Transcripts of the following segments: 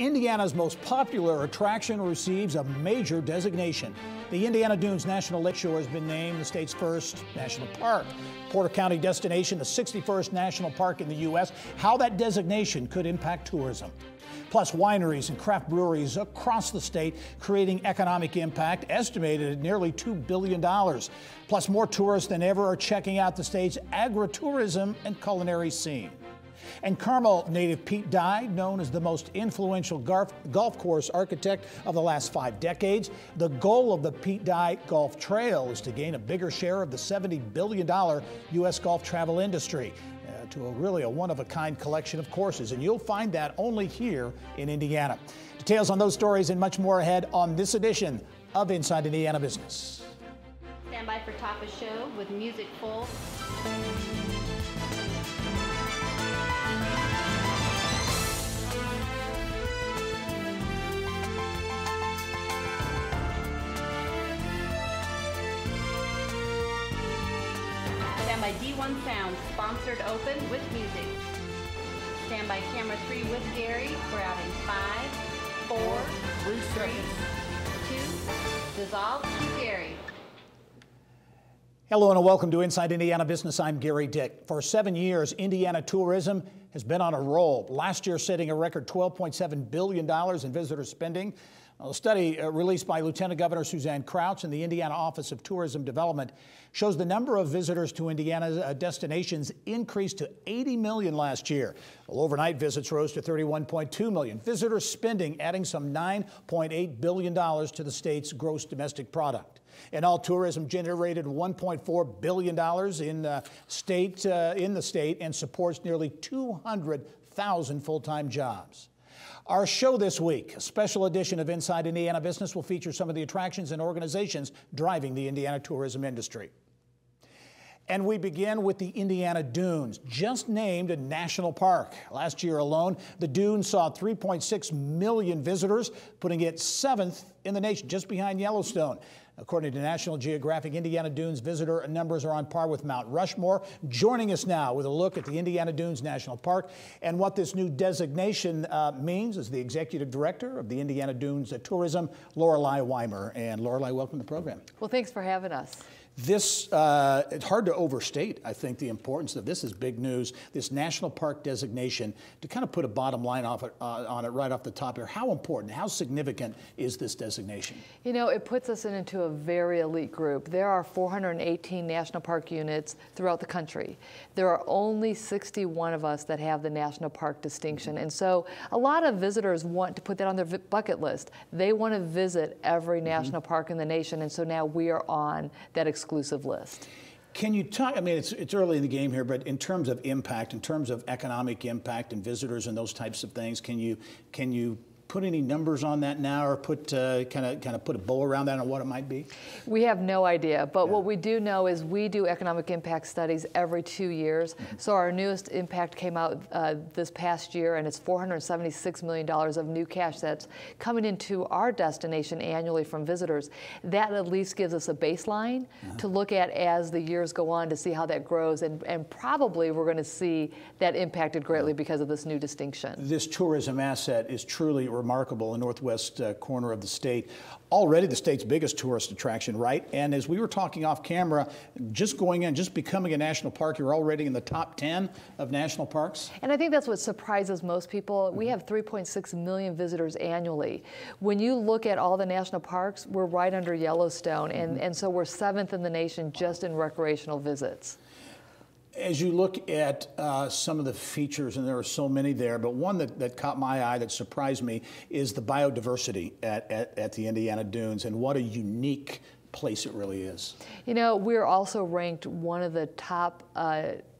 Indiana's most popular attraction receives a major designation. The Indiana Dunes National Lakeshore has been named the state's first national park. Porter County destination, the 61st national park in the U.S. How that designation could impact tourism. Plus wineries and craft breweries across the state creating economic impact estimated at nearly $2 billion. Plus more tourists than ever are checking out the state's agritourism and culinary scene. And Carmel native Pete Dye, known as the most influential golf course architect of the last 5 decades. The goal of the Pete Dye Golf Trail is to gain a bigger share of the $70 billion U.S. golf travel industry to a one-of-a-kind collection of courses. And you'll find that only here in Indiana. Details on those stories and much more ahead on this edition of Inside Indiana Business. Stand by for top of show with music full. Stand by D1 Sound, sponsored open with music. Stand by camera 3 with Gary. We're out in 5, 4, 3, 2, dissolve, cue Gary. Hello and welcome to Inside Indiana Business. I'm Gary Dick. For 7 years, Indiana tourism has been on a roll. Last year setting a record $12.7 billion in visitor spending. A study released by Lieutenant Governor Suzanne Crouch and the Indiana Office of Tourism Development shows the number of visitors to Indiana's destinations increased to 80 million last year. Well, overnight visits rose to 31.2 million. Visitor spending adding some $9.8 billion to the state's gross domestic product. And all tourism generated $1.4 billion in the state and supports nearly 200,000 full-time jobs. Our show this week, a special edition of Inside Indiana Business, will feature some of the attractions and organizations driving the Indiana tourism industry. And we begin with the Indiana Dunes, just named a national park. Last year alone, the Dunes saw 3.6 million visitors, putting it 7th in the nation, just behind Yellowstone. According to National Geographic, Indiana Dunes visitor numbers are on par with Mount Rushmore. Joining us now with a look at the Indiana Dunes National Park and what this new designation means is the Executive Director of the Indiana Dunes Tourism, Lorelei Weimer. And Lorelei, welcome to the program. Well, thanks for having us. This, it's hard to overstate, I think, the importance of this is big news, this national park designation. To kind of put a bottom line on it right off the top here, how important, how significant is this designation? You know, it puts us into a very elite group. There are 418 national park units throughout the country. There are only 61 of us that have the national park distinction. And so a lot of visitors want to put that on their bucket list. They want to visit every national park in the nation. And so now we are on that exclusive list. Can you talk, I mean, it's early in the game here, but in terms of impact, in terms of economic impact and visitors and those types of things, can you put any numbers on that now, or put kind of put a bow around that on what it might be? We have no idea, but what we do know is we do economic impact studies every 2 years. So our newest impact came out this past year, and it's $476 million of new cash that's coming into our destination annually from visitors. That at least gives us a baseline to look at as the years go on to see how that grows, and probably we're going to see that impacted greatly because of this new distinction. This tourism asset is truly remarkable in the northwest corner of the state. Already the state's biggest tourist attraction, right? And as we were talking off camera, just going in, just becoming a national park, you're already in the top 10 of national parks. And I think that's what surprises most people. We have 3.6 million visitors annually. When you look at all the national parks, we're right under Yellowstone, and so we're 7th in the nation just in recreational visits. As you look at some of the features, and there are so many there, but one that caught my eye, that surprised me, is the biodiversity at the Indiana Dunes, and what a unique place it really is. You know, we're also ranked one of the top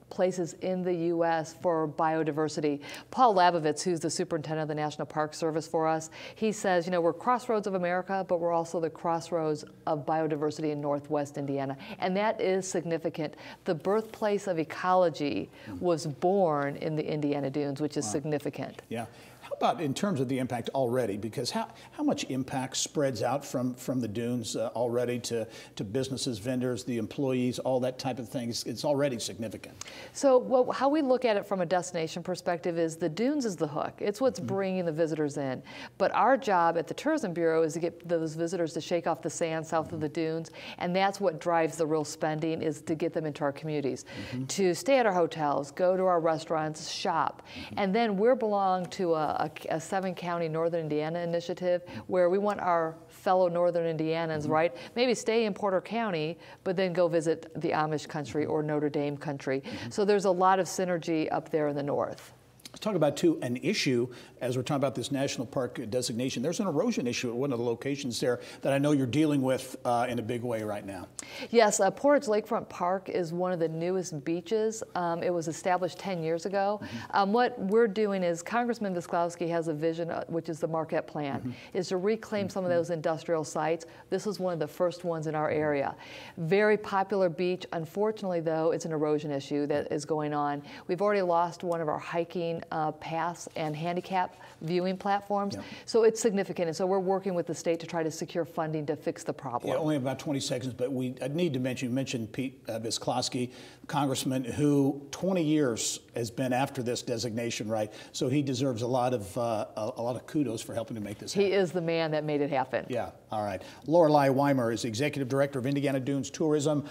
places in the U.S. for biodiversity. Paul Labovitz, who's the superintendent of the National Park Service for us, he says, you know, we're crossroads of America, but we're also the crossroads of biodiversity in Northwest Indiana. And that is significant. The birthplace of ecology was born in the Indiana Dunes, which is significant. Yeah. How about in terms of the impact already? Because how much impact spreads out from the dunes already to businesses, vendors, the employees, all that type of thing? It's already significant. So how we look at it from a destination perspective is the dunes is the hook. It's what's bringing the visitors in. But our job at the Tourism Bureau is to get those visitors to shake off the sand south of the dunes, and that's what drives the real spending, is to get them into our communities, to stay at our hotels, go to our restaurants, shop. And then we belong to a 7-county Northern Indiana initiative where we want our fellow Northern Indianans, right, maybe stay in Porter County, but then go visit the Amish country or Notre Dame country. So there's a lot of synergy up there in the north. Let's talk about, too, an issue as we're talking about this national park designation. There's an erosion issue at one of the locations there that I know you're dealing with in a big way right now. Yes, Portage Lakefront Park is one of the newest beaches. It was established 10 years ago. What we're doing is Congressman Visklowski has a vision, which is the Marquette Plan, is to reclaim some of those industrial sites. This was one of the first ones in our area. Very popular beach. Unfortunately, though, it's an erosion issue that is going on. We've already lost one of our hiking paths and handicap viewing platforms. So it's significant, and so we're working with the state to try to secure funding to fix the problem. Yeah, only about 20 seconds, but I need to mention, you mentioned Pete Visklowski, congressman, who 20 years has been after this designation, right? So he deserves a lot of kudos for helping to make this happen. He is the man that made it happen. Yeah, all right. Lorelei Weimer is Executive Director of Indiana Dunes Tourism.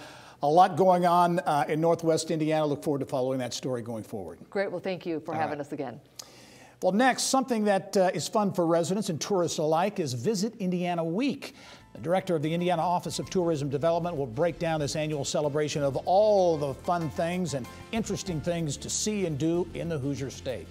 A lot going on in Northwest Indiana. Look forward to following that story going forward. Great. Well, thank you for having us again. Well, next, something that is fun for residents and tourists alike is Visit Indiana Week. The director of the Indiana Office of Tourism Development will break down this annual celebration of all the fun things and interesting things to see and do in the Hoosier State.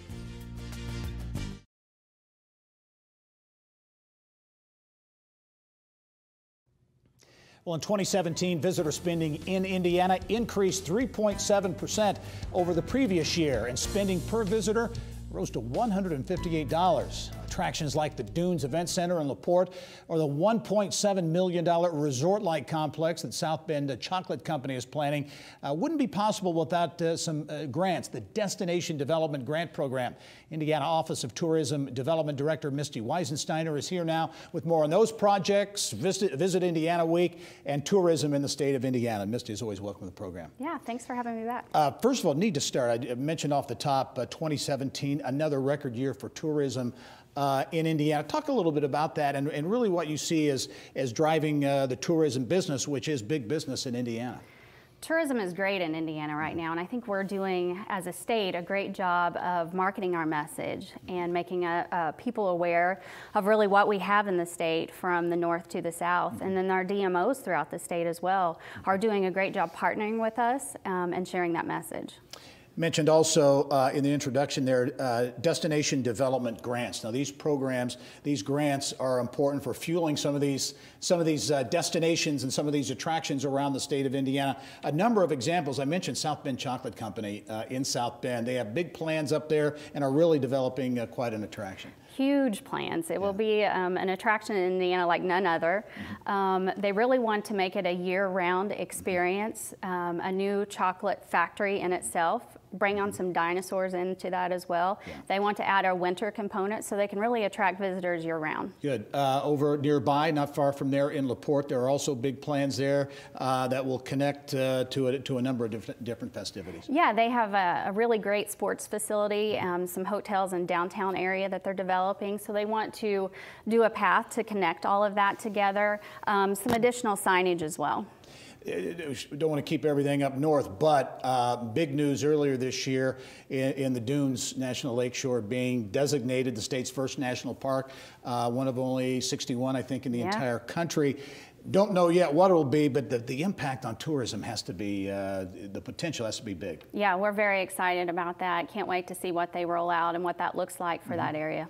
Well, in 2017, visitor spending in Indiana increased 3.7% over the previous year, and spending per visitor rose to $158. Attractions like the Dunes Event Center in LaPorte or the $1.7 million resort-like complex that South Bend Chocolate Company is planning wouldn't be possible without some grants. The Destination Development Grant Program. Indiana Office of Tourism Development Director Misty Weisensteiner is here now with more on those projects, Visit Indiana Week, and tourism in the state of Indiana. Misty, is always welcome to the program. Yeah, thanks for having me back. First of all, need to start. I mentioned off the top 2017, another record year for tourism in Indiana. Talk a little bit about that and really what you see as driving the tourism business, which is big business in Indiana. Tourism is great in Indiana right now, and I think we're doing, as a state, a great job of marketing our message and making people aware of really what we have in the state from the north to the south. And then our DMOs throughout the state as well are doing a great job partnering with us and sharing that message. Mentioned also in the introduction there, destination development grants. Now these programs, these grants are important for fueling some of these destinations and some of these attractions around the state of Indiana. A number of examples. I mentioned South Bend Chocolate Company in South Bend. They have big plans up there and are really developing quite an attraction. Huge plans. It will be an attraction in Indiana like none other. They really want to make it a year-round experience, a new chocolate factory in itself, bring on some dinosaurs into that as well. They want to add a winter component so they can really attract visitors year-round. Good. Over nearby, not far from there in LaPorte, there are also big plans there that will connect to a number of different festivities. Yeah, they have a really great sports facility, some hotels in downtown area that they're developing, so they want to do a path to connect all of that together, some additional signage as well. Don't want to keep everything up north, but big news earlier this year in the Dunes National Lakeshore being designated the state's first national park, one of only 61, I think, in the entire country. Don't know yet what it will be, but the impact on tourism has to be, the potential has to be big. Yeah, we're very excited about that. Can't wait to see what they roll out and what that looks like for that area.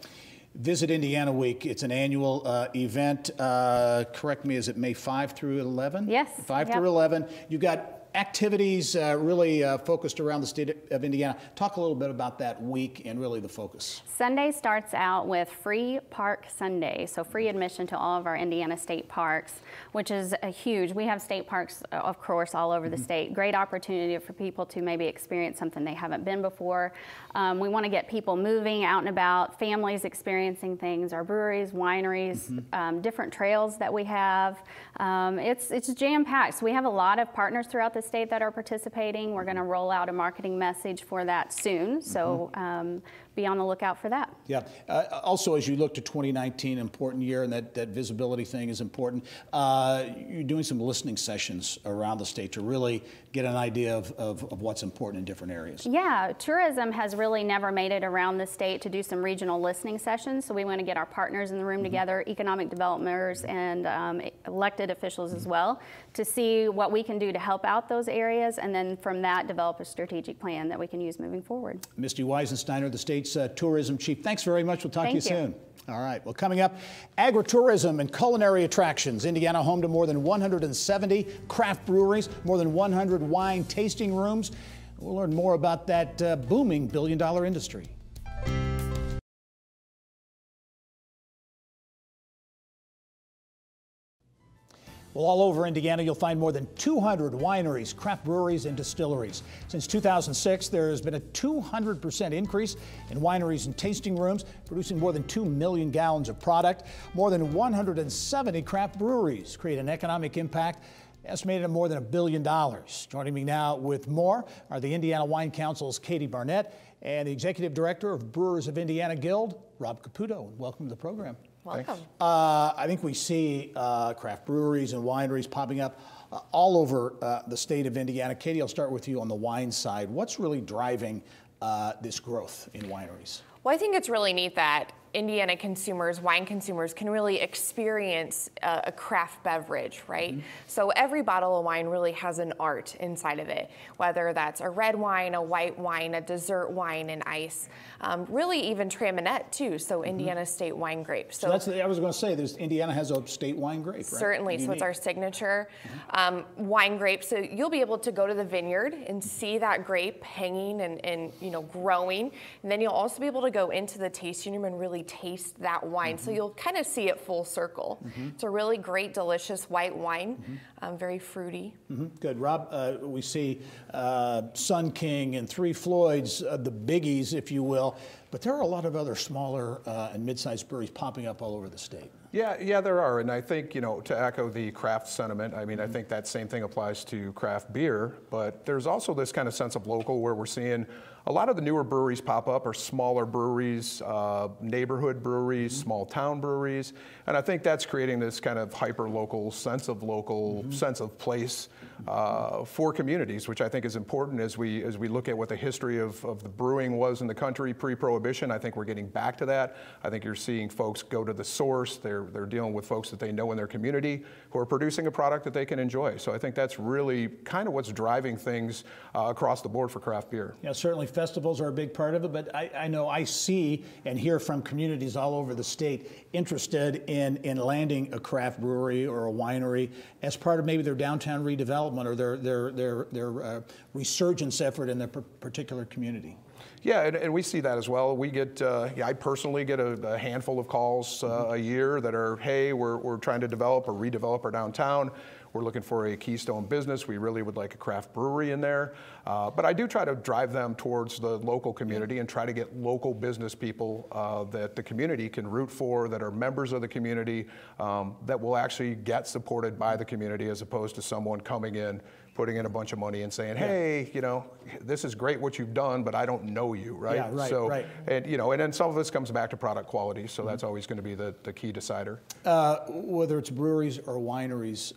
Visit Indiana Week. It's an annual event. Correct me, is it May 5 through 11? Yes. 5 through 11. You've got activities really focused around the state of Indiana. Talk a little bit about that week and really the focus. Sunday starts out with Free Park Sunday, so free admission to all of our Indiana state parks, which is a huge. We have state parks, of course, all over the state. Great opportunity for people to maybe experience something they haven't been before. We want to get people moving out and about, families experiencing things, our breweries, wineries, different trails that we have. It's jam-packed. So we have a lot of partners throughout the state that are participating. We're going to roll out a marketing message for that soon. So be on the lookout for that. Yeah. Also, as you look to 2019, important year, and that visibility thing is important. You're doing some listening sessions around the state to really get an idea of what's important in different areas. Yeah, tourism has really never made it around the state to do some regional listening sessions. So we want to get our partners in the room together, economic developers and elected officials as well, to see what we can do to help out those areas, and then from that develop a strategic plan that we can use moving forward. Misty Weisensteiner, the state's tourism chief. Thanks very much. We'll talk to you soon. All right. Well, coming up, agritourism and culinary attractions. Indiana home to more than 170 craft breweries, more than 100 wine tasting rooms. We'll learn more about that booming billion-dollar industry. Well, all over Indiana, you'll find more than 200 wineries, craft breweries, and distilleries. Since 2006, there has been a 200% increase in wineries and tasting rooms, producing more than 2 million gallons of product. More than 170 craft breweries create an economic impact estimated at more than $1 billion. Joining me now with more are the Indiana Wine Council's Katie Barnett and the Executive Director of Brewers of Indiana Guild, Rob Caputo. Welcome to the program. Welcome. I think we see craft breweries and wineries popping up all over the state of Indiana. Katie, I'll start with you on the wine side. What's really driving this growth in wineries? Well, I think it's really neat that Indiana consumers, wine consumers, can really experience a craft beverage, right? So every bottle of wine really has an art inside of it, whether that's a red wine, a white wine, a dessert wine, and ice. Really even Traminette too, so Indiana state wine grape. So that's, I was going to say, Indiana has a state wine grape, right? Certainly, so it's our signature wine grape. So you'll be able to go to the vineyard and see that grape hanging and growing. And then you'll also be able to go into the tasting room and really taste that wine. So you'll kind of see it full circle. It's a really great, delicious white wine, very fruity. Good. Rob, we see Sun King and Three Floyds, the biggies, if you will, but there are a lot of other smaller and mid-sized breweries popping up all over the state. Yeah, there are, and I think, to echo the craft sentiment, I mean, I think that same thing applies to craft beer, but there's also this kind of sense of local where we're seeing a lot of the newer breweries pop up are smaller breweries, neighborhood breweries, small town breweries, and I think that's creating this kind of hyper-local sense of place for communities, which I think is important as we look at what the history of the brewing was in the country pre-Prohibition. I think we're getting back to that. I think you're seeing folks go to the source. They're dealing with folks that they know in their community who are producing a product that they can enjoy. So I think that's really kind of what's driving things across the board for craft beer. Yeah, certainly festivals are a big part of it, but I know I see and hear from communities all over the state interested in landing a craft brewery or a winery as part of maybe their downtown redevelopment or their resurgence effort in their particular community. Yeah, and we see that as well. We get, I personally get a handful of calls a year that are, hey, we're trying to develop or redevelop our downtown. We're looking for a keystone business. We really would like a craft brewery in there. But I do try to drive them towards the local community and try to get local business people that the community can root for, that are members of the community, that will actually get supported by the community as opposed to someone coming in, putting in a bunch of money and saying, hey, this is great what you've done, but I don't know you, right? Yeah, right, so, right. And, and then some of this comes back to product quality, so that's always going to be the key decider. Whether it's breweries or wineries,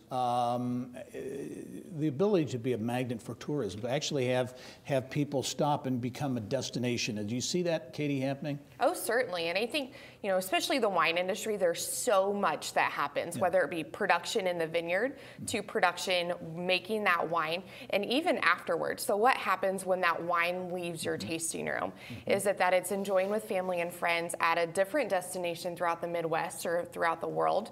the ability to be a magnet for tourism, to actually have people stop and become a destination. Do you see that, Katie, happening? Oh, certainly. And I think, especially the wine industry, there's so much that happens, whether it be production in the vineyard to production, making that wine, and even afterwards. So what happens when that wine leaves your tasting room is that it's enjoying with family and friends at a different destination throughout the Midwest or throughout the world.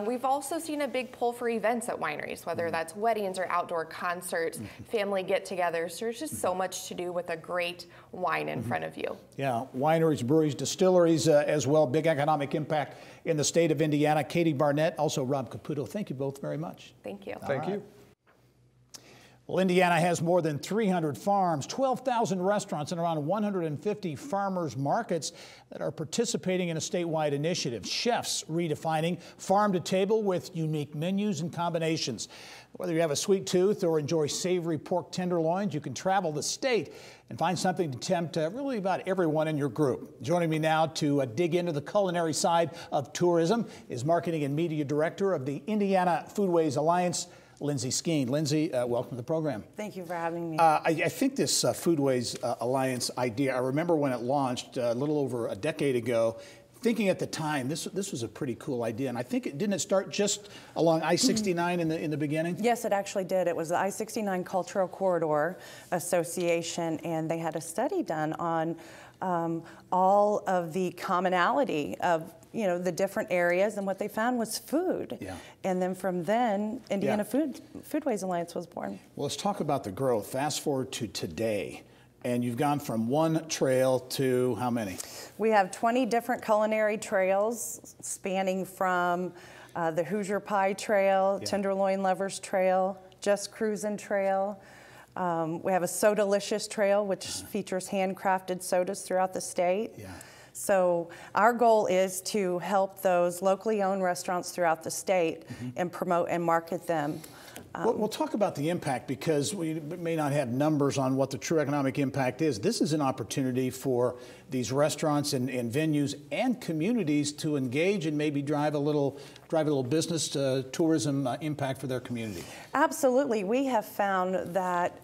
We've also seen a big pull for events at wineries, whether that's weddings or outdoor concerts, family get-togethers. There's just so much to do with a great wine in front of you. Yeah, wineries, breweries, distilleries as well. Big economic impact in the state of Indiana. Katie Barnett, also Rob Caputo. Thank you both very much. Thank you. Thank you. Well, Indiana has more than 300 farms, 12,000 restaurants, and around 150 farmers markets that are participating in a statewide initiative. Chefs redefining farm to table with unique menus and combinations. Whether you have a sweet tooth or enjoy savory pork tenderloins, you can travel the state and find something to tempt really about everyone in your group. Joining me now to dig into the culinary side of tourism is Marketing and Media Director of the Indiana Foodways Alliance, Lindsay Skeen. Lindsay, welcome to the program. Thank you for having me. I think this Foodways Alliance idea, I remember when it launched a little over a decade ago, thinking at the time this was a pretty cool idea. And I think didn't it start just along I-69 in the beginning? Yes, it actually did. It was the I-69 Cultural Corridor Association, and they had a study done on all of the commonality of the different areas, and what they found was food. Yeah. And then from then, Indiana Foodways Alliance was born. Well, let's talk about the growth. Fast forward to today, and you've gone from one trail to how many? We have 20 different culinary trails spanning from the Hoosier Pie Trail, Tenderloin Lovers Trail, Just Cruisin' Trail. We have a Sodalicious Trail, which features handcrafted sodas throughout the state. Yeah. So our goal is to help those locally owned restaurants throughout the state and promote and market them. We'll talk about the impact, because we may not have numbers on what the true economic impact is. This is an opportunity for these restaurants and venues and communities to engage and maybe drive a little business tourism impact for their community. Absolutely. We have found that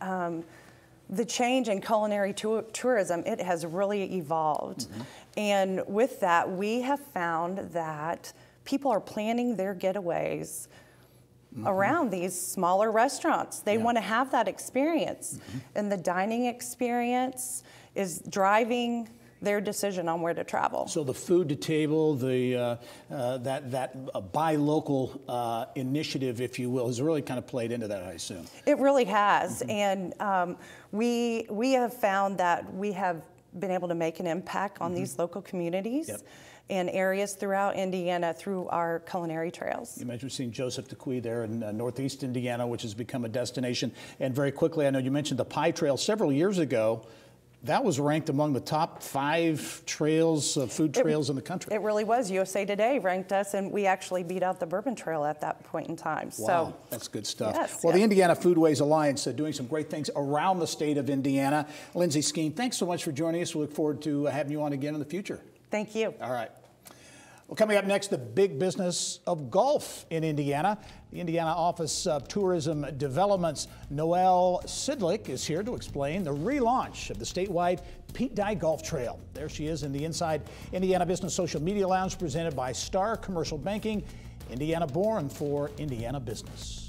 the change in culinary tourism, it has really evolved. And with that, we have found that people are planning their getaways around these smaller restaurants. They want to have that experience. And the dining experience is driving their decision on where to travel. So the food to table, the that buy local initiative, if you will, has really kind of played into that, I assume. It really has, and we have found that we have been able to make an impact on these local communities and areas throughout Indiana through our culinary trails. You mentioned we've seen Joseph DeQuee there in Northeast Indiana, which has become a destination. And very quickly, I know you mentioned the Pie Trail several years ago. That was ranked among the top 5 trails, food trails in the country. It really was. USA Today ranked us, and we actually beat out the Bourbon Trail at that point in time. Wow, so, that's good stuff. Yes, well, the Indiana Foodways Alliance doing some great things around the state of Indiana. Lindsay Skeen, thanks so much for joining us. We look forward to having you on again in the future. Thank you. All right. Well, coming up next, the big business of golf in Indiana. The Indiana Office of Tourism Development's Noelle Sidlick is here to explain the relaunch of the statewide Pete Dye Golf Trail. There she is in the Inside Indiana Business Social Media Lounge, presented by Star Commercial Banking, Indiana born for Indiana business.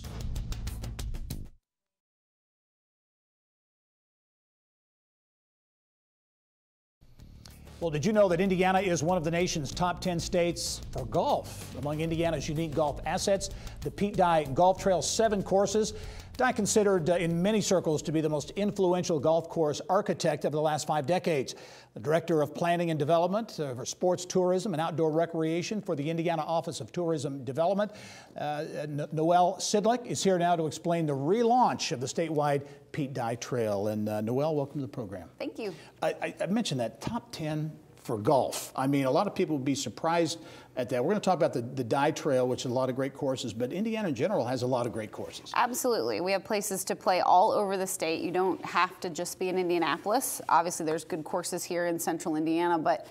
Well, did you know that Indiana is one of the nation's top 10 states for golf? Among Indiana's unique golf assets, the Pete Dye Golf Trail's 7 courses. Dye considered in many circles to be the most influential golf course architect of the last 5 decades. The Director of Planning and Development for Sports Tourism and Outdoor Recreation for the Indiana Office of Tourism Development, Noelle Sidlick, is here now to explain the relaunch of the statewide Pete Dye Trail. And Noelle, welcome to the program. Thank you. I mentioned that top 10 for golf. I mean, a lot of people would be surprised at that. We're going to talk about the Dye Trail, which is a lot of great courses, but Indiana in general has a lot of great courses. Absolutely. We have places to play all over the state. You don't have to just be in Indianapolis. Obviously, there's good courses here in central Indiana, but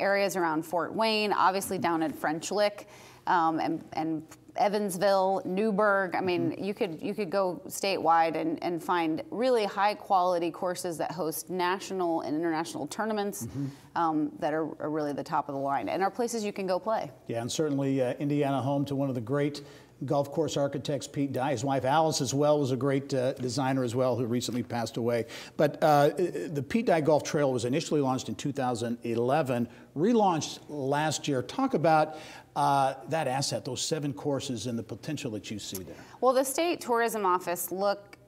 areas around Fort Wayne, obviously down at French Lick. and Evansville, Newburgh. I mean, you could go statewide and find really high quality courses that host national and international tournaments that are really the top of the line, and are places you can go play. Yeah, and certainly Indiana, home to one of the great golf course architects, Pete Dye. His wife Alice as well was a great designer as well, who recently passed away. But the Pete Dye Golf Trail was initially launched in 2011, relaunched last year. Talk about that asset, those 7 courses, and the potential that you see there. Well, the state tourism office looked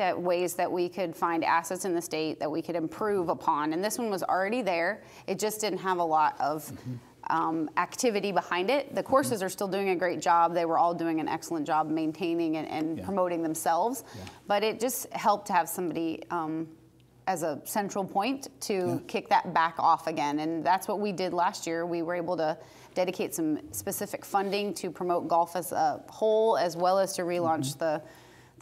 at ways that we could find assets in the state that we could improve upon, and this one was already there. It just didn't have a lot of activity behind it. The courses are still doing a great job. They were all doing an excellent job maintaining and promoting themselves, but it just helped to have somebody as a central point to kick that back off again, and that's what we did last year. We were able to dedicate some specific funding to promote golf as a whole, as well as to relaunch the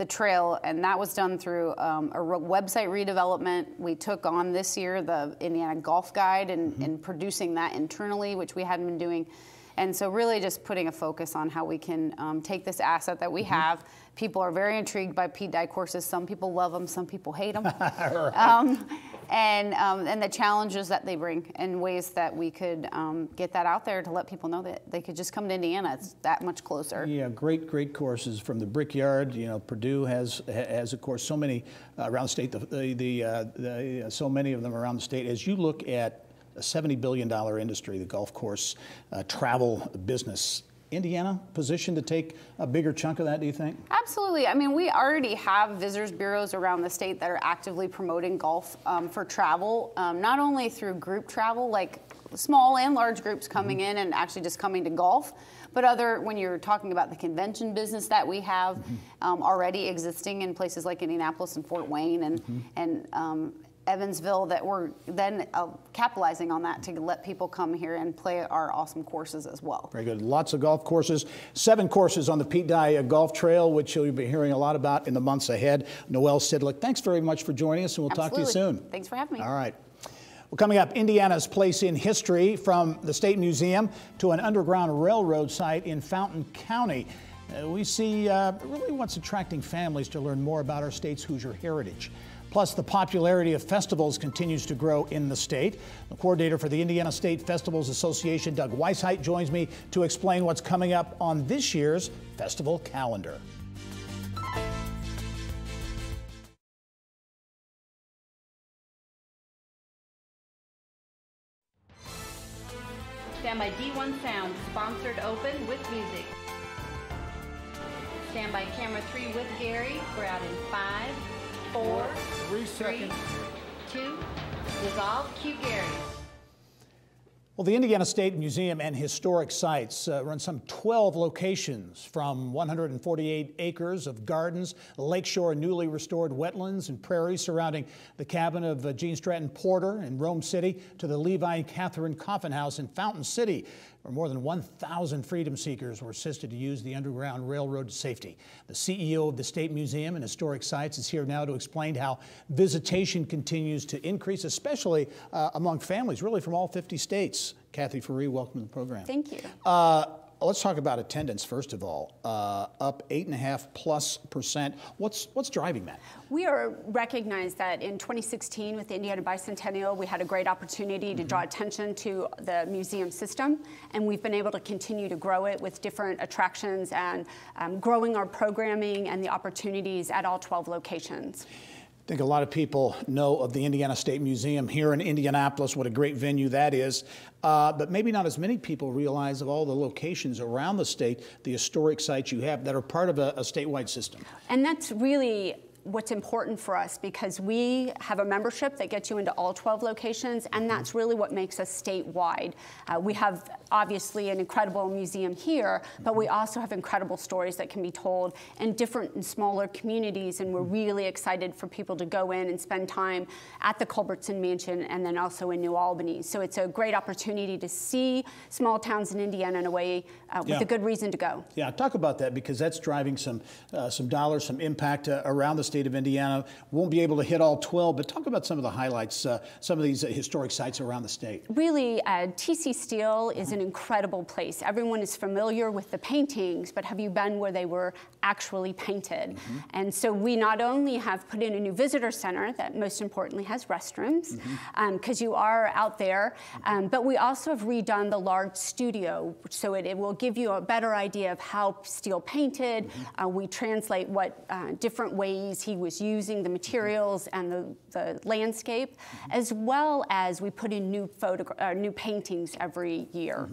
trail, and that was done through a website redevelopment. We took on this year the Indiana Golf Guide and producing that internally, which we hadn't been doing. And so really just putting a focus on how we can take this asset that we have. People are very intrigued by Pete Dye courses. Some people love them, some people hate them. And the challenges that they bring, and ways that we could get that out there to let people know that they could just come to Indiana. It's that much closer. Yeah, great courses from the Brickyard. You know, Purdue has of course so many around the state. So many of them around the state. As you look at a $70 billion industry, the golf course travel business, Indiana positioned to take a bigger chunk of that, do you think? Absolutely. I mean, we already have visitors bureaus around the state that are actively promoting golf for travel, not only through group travel, like small and large groups coming in and actually just coming to golf, but when you're talking about the convention business that we have already existing in places like Indianapolis and Fort Wayne and Evansville, that we're then capitalizing on that to let people come here and play our awesome courses as well. Very good. Lots of golf courses. 7 courses on the Pete Dye Golf Trail, which you'll be hearing a lot about in the months ahead. Noelle Sidlick, thanks very much for joining us, and we'll talk to you soon. Thanks for having me. All right. Well, coming up, Indiana's place in history, from the State Museum to an underground railroad site in Fountain County. We see really what's attracting families to learn more about our state's Hoosier heritage. Plus, the popularity of festivals continues to grow in the state. The coordinator for the Indiana State Festivals Association, Doug Weishaupt, joins me to explain what's coming up on this year's festival calendar. Stand by D1 Sound, sponsored open with music. Stand by camera 3 with Gary. We're out in 5, 4, 3 seconds. 2, dissolve, cue Gary. Well, the Indiana State Museum and Historic Sites run some 12 locations, from 148 acres of gardens, lakeshore, newly restored wetlands and prairies surrounding the cabin of Gene Stratton Porter in Rome City, to the Levi and Catherine Coffin House in Fountain City, where more than 1,000 freedom seekers were assisted to use the Underground Railroad to safety. The CEO of the State Museum and Historic Sites is here now to explain how visitation continues to increase, especially among families, really from all 50 states. Kathy Faree, welcome to the program. Thank you. Let's talk about attendance, first of all. Up 8.5+%. What's driving that? We are recognized that in 2016 with the Indiana Bicentennial, we had a great opportunity to draw attention to the museum system, and we've been able to continue to grow it with different attractions and growing our programming and the opportunities at all 12 locations. I think a lot of people know of the Indiana State Museum here in Indianapolis, what a great venue that is, but maybe not as many people realize of all the locations around the state, the historic sites you have that are part of a statewide system. And that's really what's important for us, because we have a membership that gets you into all 12 locations, and that's really what makes us statewide. We have obviously an incredible museum here, but we also have incredible stories that can be told in different and smaller communities, and we're really excited for people to go in and spend time at the Culbertson Mansion and then also in New Albany. So it's a great opportunity to see small towns in Indiana in a way with a good reason to go. Yeah, talk about that, because that's driving some dollars, some impact around the state. state of Indiana. Won't be able to hit all 12, but talk about some of the highlights, some of these historic sites around the state. Really, TC Steel is an incredible place. Everyone is familiar with the paintings, but have you been where they were actually painted? And so we not only have put in a new visitor center that most importantly has restrooms, because you are out there, but we also have redone the large studio, so it will give you a better idea of how steel painted. We translate what different ways he was using the materials and the landscape, as well as we put in new paintings every year.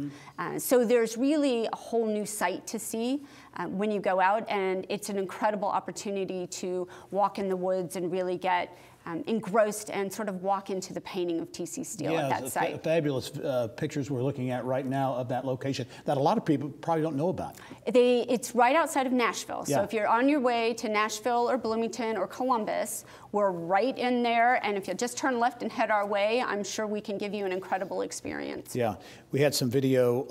So there's really a whole new site to see when you go out, and it's an incredible opportunity to walk in the woods and really get engrossed and sort of walk into the painting of TC Steel at that site. Fabulous pictures we're looking at right now of that location that a lot of people probably don't know about. It's right outside of Nashville. So if you're on your way to Nashville or Bloomington or Columbus, we're right in there. And if you just turn left and head our way, I'm sure we can give you an incredible experience. Yeah, we had some video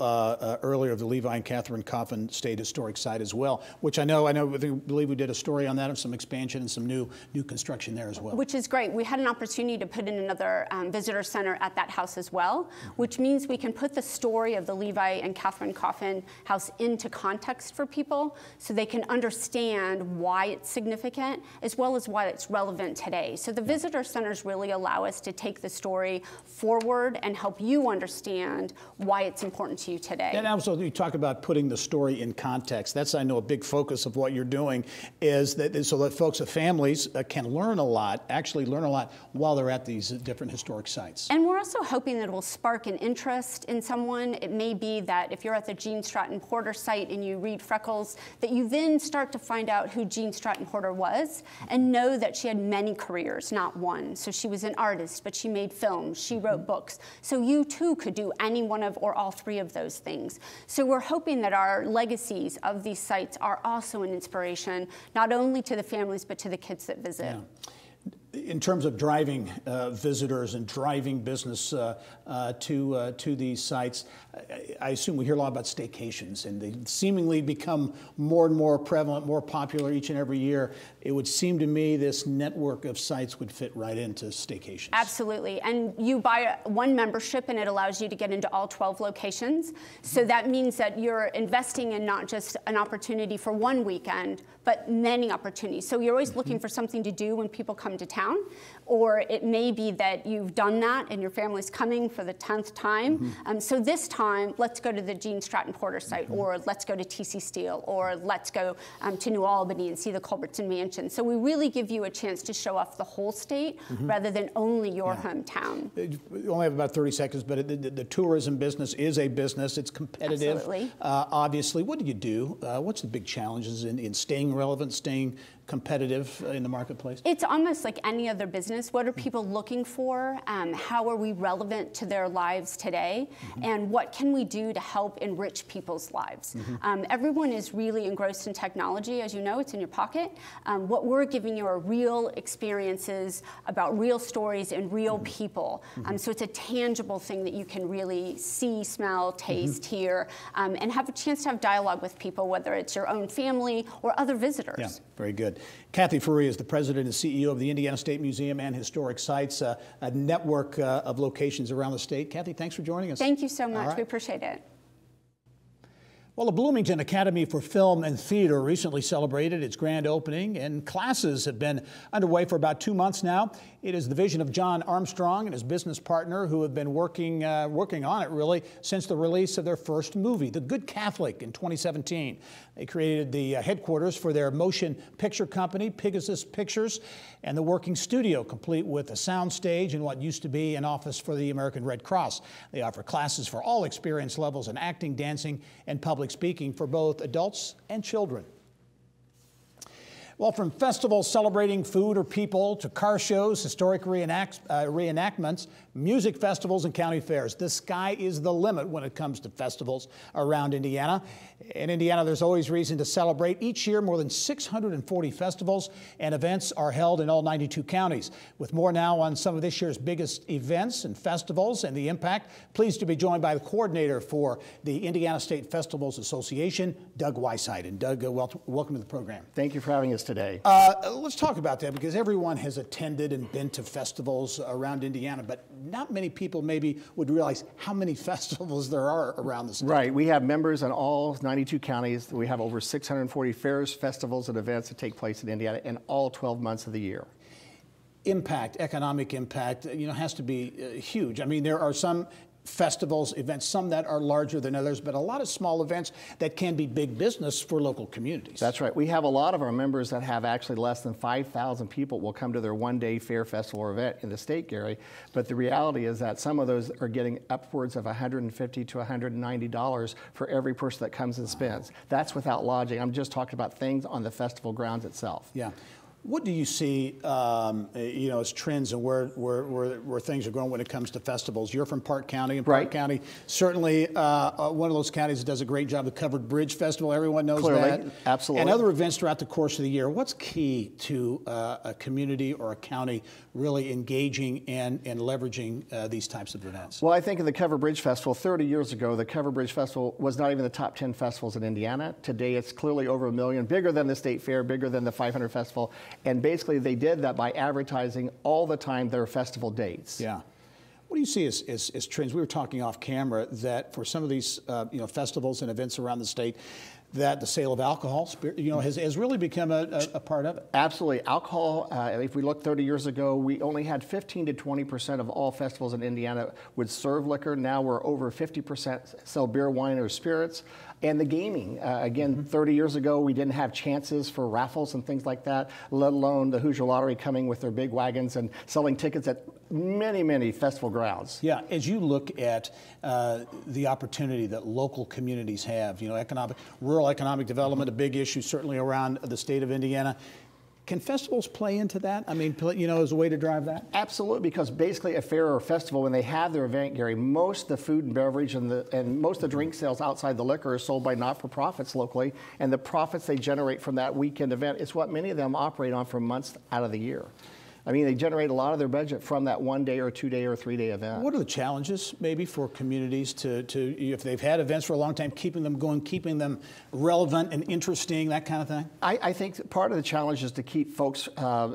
earlier of the Levi and Catherine Coffin State Historic Site as well, which I believe we did a story on that, of some expansion and some new construction there as well. Which is great. We had an opportunity to put in another visitor center at that house as well, which means we can put the story of the Levi and Catherine Coffin house into context for people so they can understand why it's significant as well as why it's relevant today. So the visitor centers really allow us to take the story forward and help you understand why it's important to you today. And also you talk about putting the story in context. That's, I know, a big focus of what you're doing, is that so that folks, families can learn a lot, actually learn a lot while they're at these different historic sites. And we're also hoping that it will spark an interest in someone. It may be that if you're at the Gene Stratton Porter site and you read Freckles, that you then start to find out who Gene Stratton Porter was and know that she had many careers, not one. So she was an artist, but she made films, she wrote books. So you too could do any one of or all three of those things. So we're hoping that our legacies of these sites are also an inspiration, not only to the families, but to the kids that visit. Yeah. In terms of driving visitors and driving business to these sites, I assume we hear a lot about staycations, and they seemingly become more and more prevalent, more popular each and every year. It would seem to me this network of sites would fit right into staycations. Absolutely, and you buy one membership and it allows you to get into all 12 locations. So that means that you're investing in not just an opportunity for one weekend, but many opportunities. So you're always looking for something to do when people come to town, or it may be that you've done that and your family's coming for the 10th time. So this time, let's go to the Gene Stratton Porter site, or let's go to TC Steel, or let's go to New Albany and see the Culbertson Mansion. So we really give you a chance to show off the whole state rather than only your hometown. We only have about 30 seconds, but the tourism business is a business. It's competitive. Absolutely. Obviously, what do you do? What's the big challenges in staying relevant, staying competitive in the marketplace? It's almost like any other business. What are people looking for? How are we relevant to their lives today? And what can we do to help enrich people's lives? Everyone is really engrossed in technology. As you know, it's in your pocket. What we're giving you are real experiences about real stories and real people. So it's a tangible thing that you can really see, smell, taste, hear, and have a chance to have dialogue with people, whether it's your own family or other visitors. Yeah, very good. Kathy Furey is the president and CEO of the Indiana State Museum and Historic Sites, a network of locations around the state. Kathy, thanks for joining us. Thank you so much. We appreciate it. Well, the Bloomington Academy for Film and Theater recently celebrated its grand opening, and classes have been underway for about 2 months now. It is the vision of John Armstrong and his business partner who have been working on it really since the release of their first movie, The Good Catholic, in 2017. They created the headquarters for their motion picture company, Pegasus Pictures, and the working studio, complete with a sound stage and what used to be an office for the American Red Cross. They offer classes for all experience levels in acting, dancing, and public speaking for both adults and children. Well, from festivals celebrating food or people to car shows, historic reenactments, music festivals, and county fairs, the sky is the limit when it comes to festivals around Indiana. In Indiana, there's always reason to celebrate. Each year, more than 640 festivals and events are held in all 92 counties. With more now on some of this year's biggest events and festivals and the impact, pleased to be joined by the coordinator for the Indiana State Festivals Association, Doug Weisheit. And Doug, welcome to the program. Thank you for having us today. Let's talk about that, because everyone has attended and been to festivals around Indiana, but not many people maybe would realize how many festivals there are around the state. Right. We have members in all 92 counties. We have over 640 fairs, festivals, and events that take place in Indiana in all 12 months of the year. Impact, economic impact, has to be huge. I mean, there are some festivals, events, some that are larger than others, but a lot of small events that can be big business for local communities. That's right. We have a lot of our members that have actually less than 5,000 people will come to their one-day fair, festival, or event in the state, Gary. But the reality is that some of those are getting upwards of $150 to $190 for every person that comes and spends. That's without lodging. I'm just talking about things on the festival grounds itself. Yeah. What do you see, as trends and where things are going when it comes to festivals? You're from Park County, and Park County certainly one of those counties that does a great job. The Covered Bridge Festival, everyone knows that. Absolutely. And other events throughout the course of the year. What's key to a community or a county really engaging and leveraging these types of events? Well, I think of the Covered Bridge Festival, 30 years ago, the Covered Bridge Festival was not even the top 10 festivals in Indiana. Today, it's clearly over 1 million, bigger than the State Fair, bigger than the 500 Festival. And basically, they did that by advertising all the time their festival dates. Yeah. What do you see as trends? We were talking off camera that for some of these festivals and events around the state, that the sale of alcohol, has really become a part of it. Absolutely. Alcohol, if we look 30 years ago, we only had 15 to 20% of all festivals in Indiana would serve liquor. Now we're over 50% sell beer, wine, or spirits. And the gaming, again, 30 years ago, we didn't have chances for raffles and things like that, let alone the Hoosier Lottery coming with their big wagons and selling tickets at many, many festival grounds. Yeah, as you look at the opportunity that local communities have, rural economic development, a big issue certainly around the state of Indiana. Can festivals play into that? I mean, as a way to drive that? Absolutely, because basically a fair or festival, when they have their event, Gary, most of the food and beverage and most of the drink sales outside the liquor is sold by not-for-profits locally, and the profits they generate from that weekend event is what many of them operate on for months out of the year. I mean, they generate a lot of their budget from that 1 day or 2 day or 3 day event. What are the challenges maybe for communities to if they've had events for a long time, keeping them going, keeping them relevant and interesting, that kind of thing? I think part of the challenge is to keep folks,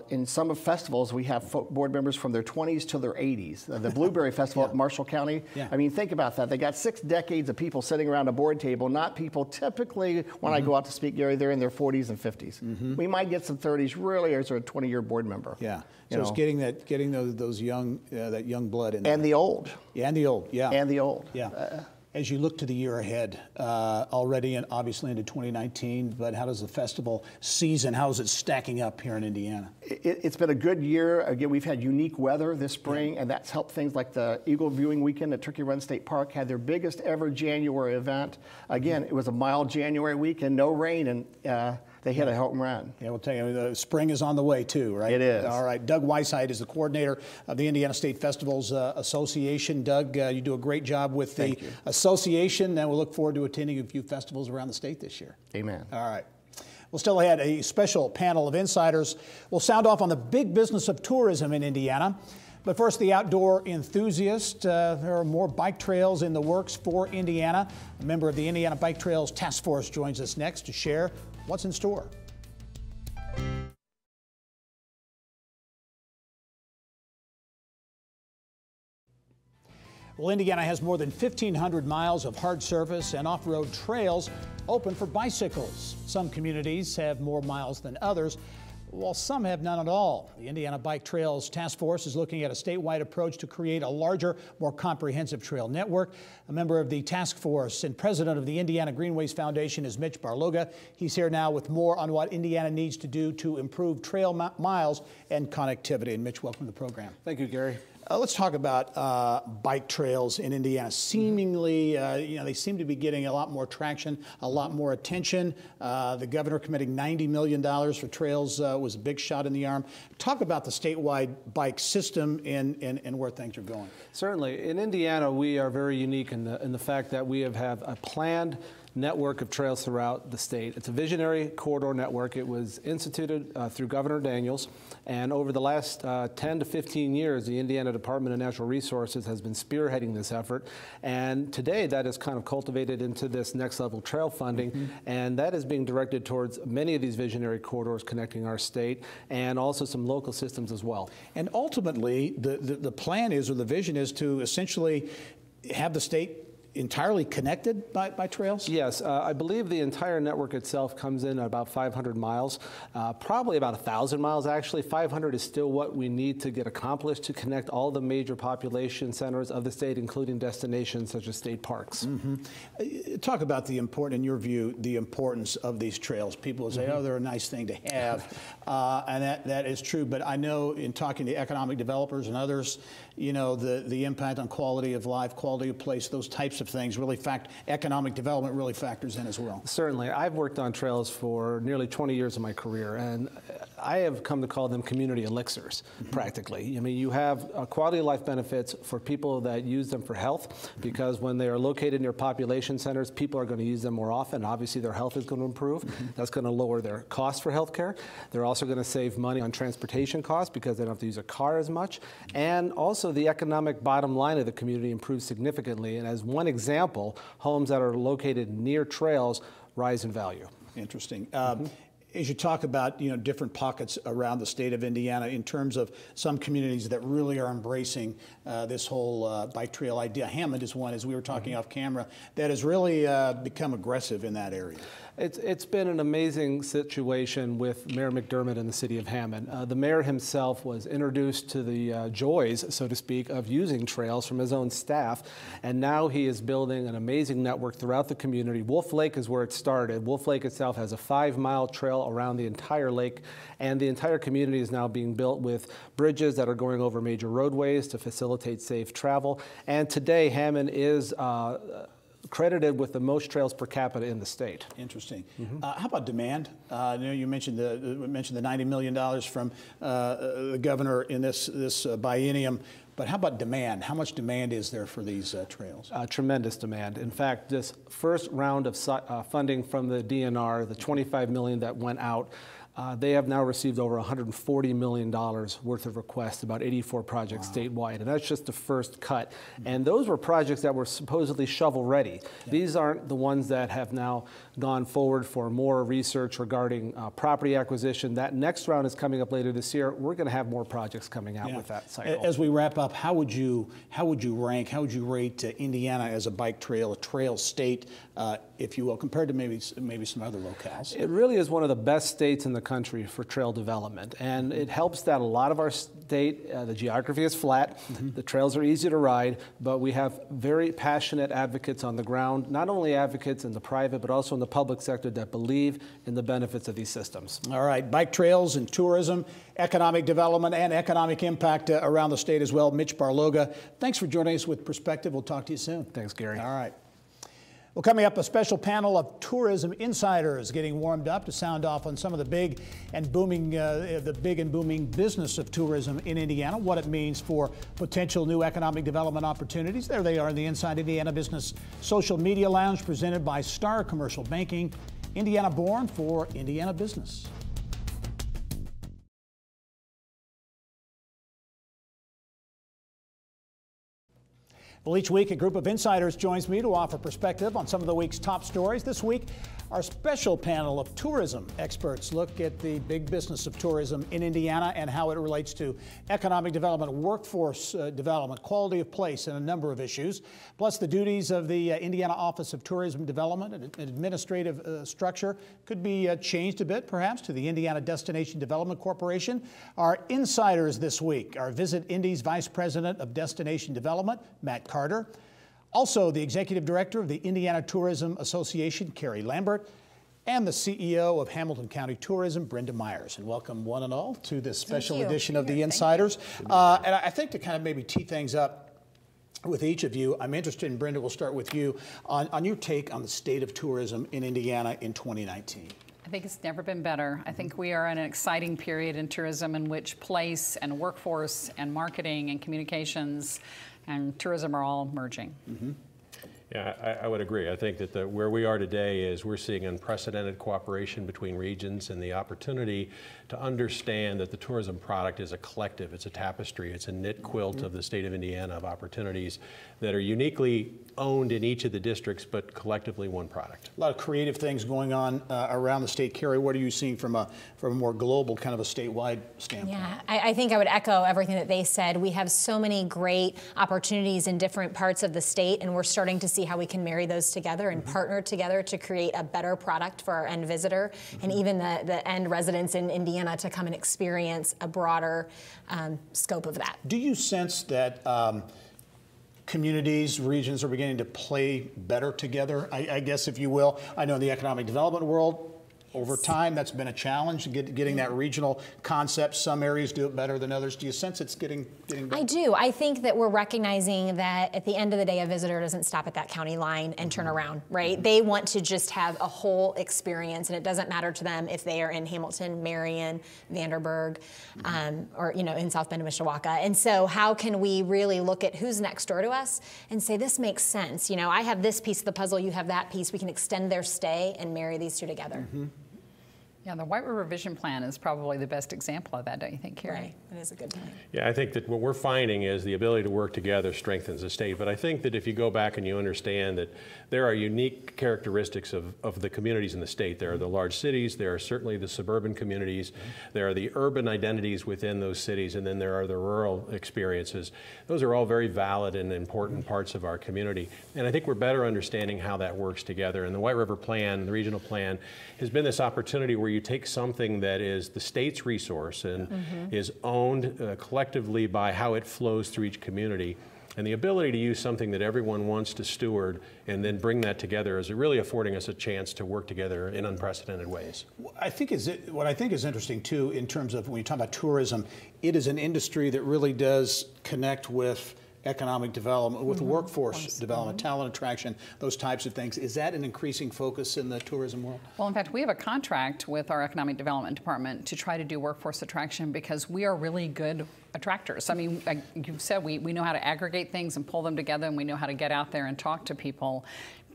in some of festivals, we have board members from their 20s to their 80s. The Blueberry Festival at Marshall County, I mean, think about that. They got 6 decades of people sitting around a board table, not people typically, when I go out to speak, Gary, they're in their 40s and 50s. We might get some 30s really as a 20-year board member. Yeah. So it's getting those young that young blood in there. And the old. Yeah, and the old. Yeah. And the old. Yeah. As you look to the year ahead, already and obviously into 2019, but how does the festival season, how is it stacking up here in Indiana? It's been a good year. Again, we've had unique weather this spring, and that's helped things like the Eagle Viewing Weekend at Turkey Run State Park had their biggest ever January event. Again, it was a mild January weekend, no rain, and they hit a home run. Yeah, we'll tell you, the spring is on the way too, right? It is. All right, Doug Weisheit is the coordinator of the Indiana State Festivals Association. Doug, you do a great job with the association, and we'll look forward to attending a few festivals around the state this year. Amen. All right. We'll still ahead a special panel of insiders. We'll sound off on the big business of tourism in Indiana. But first, the outdoor enthusiast. There are more bike trails in the works for Indiana. A member of the Indiana Bike Trails Task Force joins us next to share what's in store. Well, Indiana has more than 1,500 miles of hard surface and off-road trails open for bicycles. Some communities have more miles than others, while some have none at all. The Indiana Bike Trails Task Force is looking at a statewide approach to create a larger, more comprehensive trail network. A member of the task force and president of the Indiana Greenways Foundation is Mitch Barloga. He's here now with more on what Indiana needs to do to improve trail miles and connectivity. And Mitch, welcome to the program. Thank you, Gary. Let's talk about bike trails in Indiana. Seemingly, they seem to be getting a lot more traction, a lot more attention. The governor committing $90 million for trails was a big shot in the arm. Talk about the statewide bike system and where things are going. Certainly. In Indiana, we are very unique in the fact that we have a planned network of trails throughout the state. It's a visionary corridor network. It was instituted through Governor Daniels, and over the last 10 to 15 years, the Indiana Department of Natural Resources has been spearheading this effort. And today that is kind of cultivated into this next level trail funding. And that is being directed towards many of these visionary corridors connecting our state and also some local systems as well. And ultimately, the plan is, or the vision is, to essentially have the state entirely connected by trails? Yes, I believe the entire network itself comes in at about 500 miles, probably about 1,000 miles actually. 500 is still what we need to get accomplished to connect all the major population centers of the state, including destinations such as state parks. Talk about in your view, the importance of these trails. People say, oh, they're a nice thing to have, and that is true, but I know in talking to economic developers and others, you know, the impact on quality of life, quality of place, those types of things really economic development really factors in as well. Certainly. I've worked on trails for nearly 20 years of my career, and I have come to call them community elixirs, practically. I mean, you have quality of life benefits for people that use them for health, because when they are located near population centers, people are going to use them more often. Obviously, their health is going to improve. That's going to lower their cost for health care. They're also going to save money on transportation costs because they don't have to use a car as much. And also, the economic bottom line of the community improves significantly. And as one example, homes that are located near trails rise in value. Interesting. As you talk about, you know, different pockets around the state of Indiana in terms of some communities that really are embracing this whole bike trail idea. Hammond is one, as we were talking off camera, that has really become aggressive in that area. It's been an amazing situation with Mayor McDermott in the city of Hammond. The mayor himself was introduced to the joys, so to speak, of using trails from his own staff, and now he is building an amazing network throughout the community. Wolf Lake is where it started. Wolf Lake itself has a 5-mile trail around the entire lake, and the entire community is now being built with bridges that are going over major roadways to facilitate safe travel. And today, Hammond is credited with the most trails per capita in the state. Interesting. How about demand? You know, you mentioned the $90 million from the governor in this biennium. But how about demand? How much demand is there for these trails? Tremendous demand. In fact, this first round of funding from the DNR, the $25 million that went out, they have now received over $140 million worth of requests, about 84 projects statewide, and that's just the first cut. And those were projects that were supposedly shovel-ready. These aren't the ones that have now gone forward for more research regarding property acquisition. That next round is coming up later this year. We're going to have more projects coming out with that cycle. As we wrap up, how would you rank, how would you rate Indiana as a bike trail, a trail state, if you will, compared to maybe some other locales? It really is one of the best states in the country for trail development, and it helps that a lot of our state, the geography is flat, the trails are easy to ride, but we have very passionate advocates on the ground, not only advocates in the private, but also in the public sector that believe in the benefits of these systems. All right, bike trails and tourism, economic development, and economic impact around the state as well. Mitch Barloga, thanks for joining us with Perspective. We'll talk to you soon. Thanks, Gary. All right. Well, coming up, a special panel of tourism insiders getting warmed up to sound off on some of the big and booming business of tourism in Indiana, what it means for potential new economic development opportunities. There they are in the Inside Indiana Business Social Media Lounge, presented by Star Commercial Banking, Indiana born for Indiana business. Well, each week, a group of insiders joins me to offer perspective on some of the week's top stories. This week, our special panel of tourism experts look at the big business of tourism in Indiana and how it relates to economic development, workforce development, quality of place, and a number of issues, plus the duties of the Indiana Office of Tourism Development. An administrative structure could be changed a bit, perhaps, to the Indiana Destination Development Corporation. Our insiders this week are Visit Indy's Vice President of Destination Development, Matt Carter. Also, the Executive Director of the Indiana Tourism Association, Carrie Lambert, and the CEO of Hamilton County Tourism, Brenda Myers. And welcome, one and all, to this special edition of the Insiders. And I think to kind of maybe tee things up with each of you, I'm interested in, Brenda, we'll start with you, on your take on the state of tourism in Indiana in 2019. I think it's never been better. I think we are in an exciting period in tourism in which place and workforce and marketing and communications and tourism are all merging. Yeah, I would agree. I think that where we are today is we're seeing unprecedented cooperation between regions and the opportunity to understand that the tourism product is a collective, it's a tapestry, it's a knit quilt of the state of Indiana of opportunities that are uniquely owned in each of the districts, but collectively one product. A lot of creative things going on around the state. Carrie, what are you seeing from a more global, kind of a statewide standpoint? Yeah, I think I would echo everything that they said. We have so many great opportunities in different parts of the state, and we're starting to see how we can marry those together and partner together to create a better product for our end visitor and even the end residents in Indiana to come and experience a broader scope of that. Do you sense that communities, regions are beginning to play better together, I guess, if you will? I know in the economic development world, over time, that's been a challenge, getting that regional concept. Some areas do it better than others. Do you sense it's getting better? I do. I think that we're recognizing that at the end of the day, a visitor doesn't stop at that county line and turn around, right? They want to just have a whole experience, and it doesn't matter to them if they are in Hamilton, Marion, Vanderburgh, or in South Bend and Mishawaka. And so how can we really look at who's next door to us and say, this makes sense? I have this piece of the puzzle, you have that piece. We can extend their stay and marry these two together. Yeah, the White River Vision Plan is probably the best example of that, don't you think, Carrie? Right, that is a good point. Yeah, I think that what we're finding is the ability to work together strengthens the state. But I think that if you go back and you understand that there are unique characteristics of the communities in the state. There are the large cities, there are certainly the suburban communities, there are the urban identities within those cities, and then there are the rural experiences. Those are all very valid and important parts of our community. And I think we're better understanding how that works together. And the White River Plan, the regional plan, has been this opportunity where you take something that is the state's resource and is owned collectively by how it flows through each community, and the ability to use something that everyone wants to steward and then bring that together is really affording us a chance to work together in unprecedented ways. What I think is interesting too, in terms of when you talk about tourism, it is an industry that really does connect with economic development, with workforce development, talent attraction, those types of things. Is that an increasing focus in the tourism world? Well, in fact, we have a contract with our economic development department to try to do workforce attraction because we are really good attractors. I mean, like you've said, we know how to aggregate things and pull them together, and we know how to get out there and talk to people.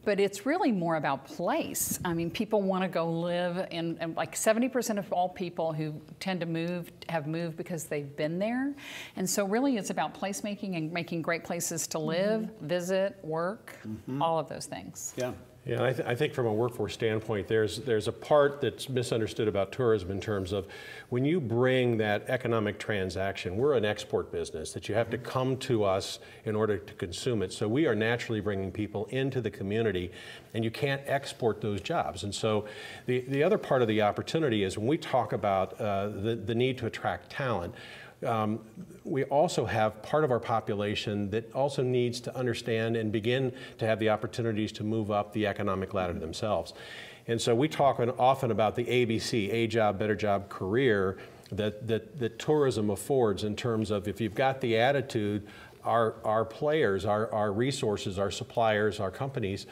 But it's really more about place. I mean, people want to go live in, and like 70% of all people who tend to move have moved because they've been there. And so really it's about placemaking and making great places to live, visit, work, all of those things. Yeah. Yeah, I think from a workforce standpoint, there's a part that's misunderstood about tourism in terms of when you bring that economic transaction, we're an export business, that you have to come to us in order to consume it. So we are naturally bringing people into the community, and you can't export those jobs. And so the other part of the opportunity is when we talk about the need to attract talent, we also have part of our population that also needs to understand and begin to have the opportunities to move up the economic ladder themselves. And so we talk often about the ABC, a job, better job, career, that tourism affords in terms of if you've got the attitude, our players, our resources, our suppliers, our companies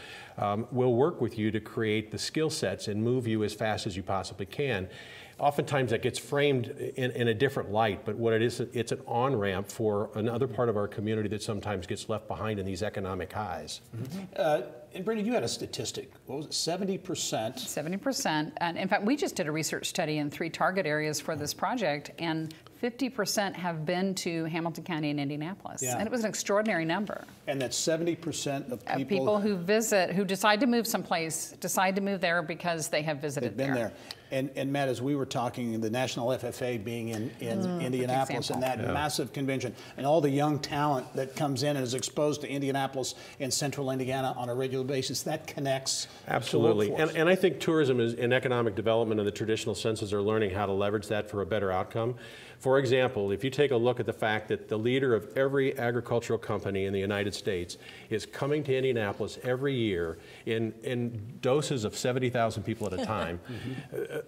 will work with you to create the skill sets and move you as fast as you possibly can. Oftentimes that gets framed in a different light, but what it is, it's an on-ramp for another part of our community that sometimes gets left behind in these economic highs. And Brenda, you had a statistic. What was it, 70%? 70%. And in fact, we just did a research study in 3 target areas for this project, and 50% have been to Hamilton County and Indianapolis. Yeah. And it was an extraordinary number. And that's 70% of people, people who visit, who decide to move someplace, decide to move there because they have visited they've been there. And Matt, as we were talking, the National FFA being in Indianapolis and that massive convention and all the young talent that comes in and is exposed to Indianapolis and central Indiana on a regular basis, that connects. Absolutely. To and I think tourism and economic development in the traditional senses are learning how to leverage that for a better outcome. For example, if you take a look at the fact that the leader of every agricultural company in the United States is coming to Indianapolis every year in doses of 70,000 people at a time,